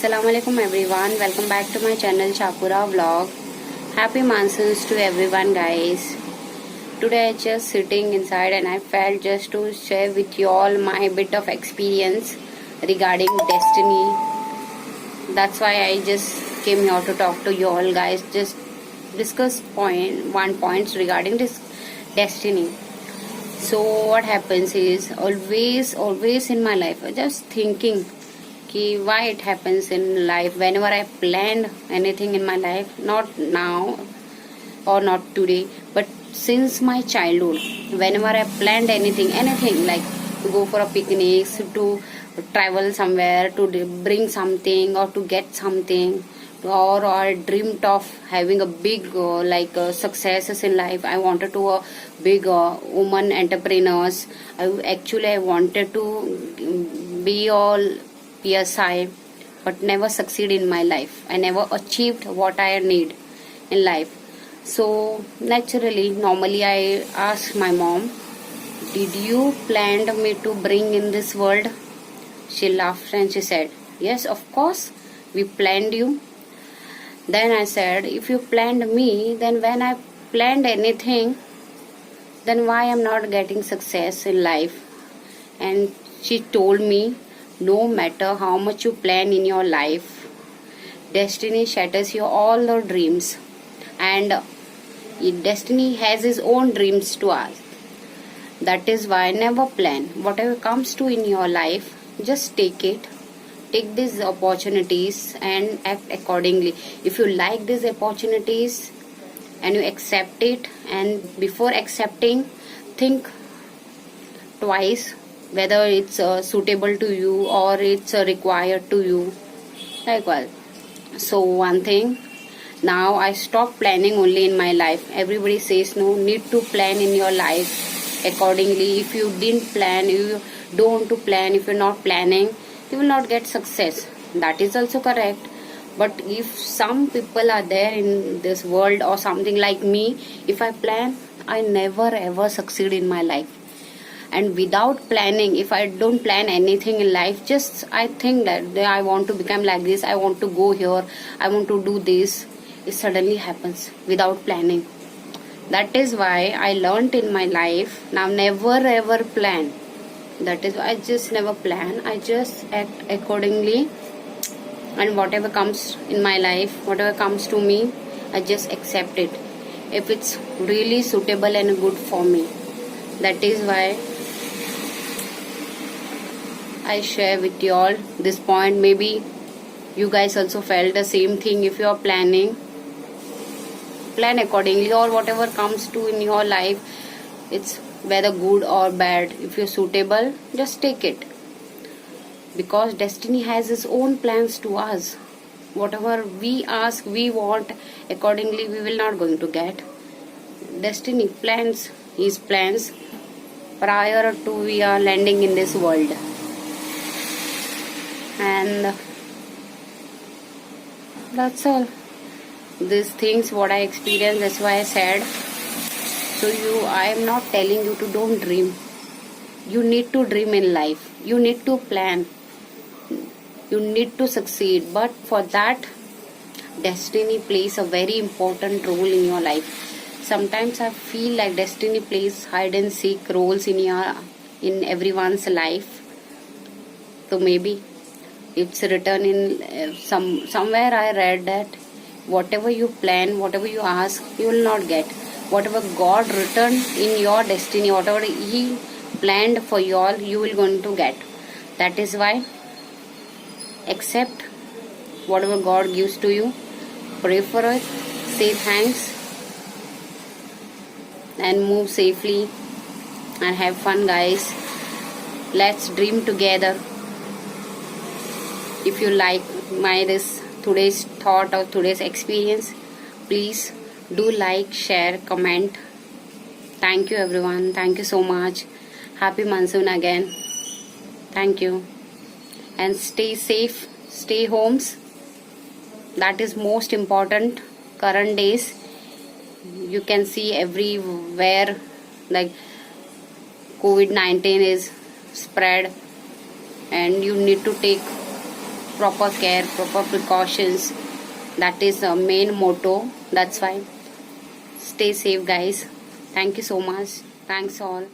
Assalamualaikum everyone. Welcome back to my channel Shapura Vlog. Happy monsoons to everyone, guys. Today I just sitting inside and I felt just to share with you all my bit of experience regarding destiny. That's why I just came here to talk to you all, guys. Just discuss points regarding this destiny. So what happens is always in my life I just thinking why it happens in life. Whenever I planned anything in my life, not now or not today, but since my childhood, whenever I planned anything like to go for a picnic, to travel somewhere, to bring something or to get something, or I dreamt of having a big successes in life. I wanted to a big woman entrepreneurs. I wanted to be all PSI, but never succeed in my life. I never achieved what I need in life. So normally I asked my mom, did you plan me to bring in this world? She laughed and she said, yes, of course, we planned you. Then I said, if you planned me, then when I planned anything, then why I'm not getting success in life? And she told me, no matter how much you plan in your life, destiny shatters your all your dreams, and destiny has its own dreams to us. That is why never plan. Whatever comes to in your life, just take it. Take these opportunities and act accordingly. If you like these opportunities and you accept it, and before accepting, think twice whether it's suitable to you or it's required to you. So one thing, now I stop planning only in my life. Everybody says no, need to plan in your life accordingly. If you didn't plan, you don't want to plan. If you're not planning, you will not get success. That is also correct. But if some people are there in this world or something like me, if I plan, I never ever succeed in my life. And without planning, if I don't plan anything in life, just I think that I want to become like this, I want to go here, I want to do this, it suddenly happens without planning. That is why I learned in my life, now never ever plan. That is why I just never plan. I just act accordingly, and whatever comes in my life, whatever comes to me, I just accept it if it's really suitable and good for me. That is why I share with you all this point. Maybe you guys also felt the same thing. If you are planning, plan accordingly, or whatever comes to in your life, it's whether good or bad, if you're suitable, just take it, because destiny has its own plans to us. Whatever we ask, we want, accordingly we will not going to get. Destiny plans his plans prior to we are landing in this world. And that's all. These things what I experienced, that's why I said. So I am not telling you to don't dream. You need to dream in life. You need to plan. You need to succeed. But for that, destiny plays a very important role in your life. Sometimes I feel like destiny plays hide and seek roles in everyone's life. So maybe it's written in somewhere I read that whatever you plan, whatever you ask, you will not get. Whatever God written in your destiny, whatever He planned for you all, you will going to get. That is why accept whatever God gives to you, pray for it, say thanks, and move safely and have fun, guys. Let's dream together. If you like this today's thought or today's experience, please do like, share, comment. Thank you everyone. Thank you so much. Happy monsoon again. Thank you. And stay safe. Stay homes. That is most important. Current days, you can see everywhere like COVID-19 is spread, and you need to take proper care, proper precautions. That is the main motto. That's why. Stay safe, guys. Thank you so much. Thanks all.